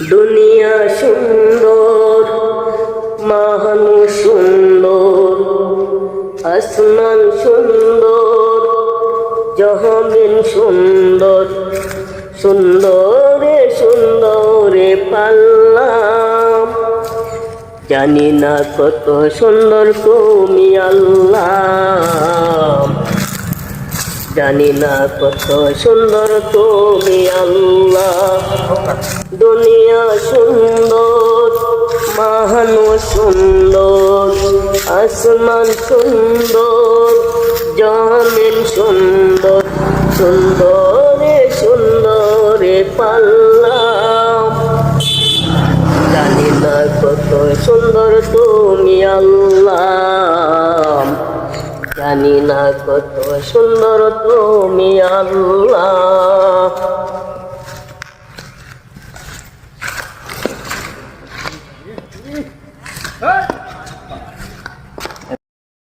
দুনিয়া সুন্দর, মানুষ সুন্দর, আসমান সুন্দর, জমিন সুন্দর, সুন্দরে সুন্দরে পাল্লাম। জানি না কত সুন্দর তুমি আল্লাহ, জানি না কত সুন্দর তুমি আল্লাহ। দুনিয়া সুন্দর, মানুষ সুন্দর, আসমান সুন্দর, জমিন সুন্দর, সুন্দরে সুন্দরে পাল্লাম। জানি না কত সুন্দর তুমি আল্লাহ, জানি না কত সুন্দর তুমি আল্লাহ।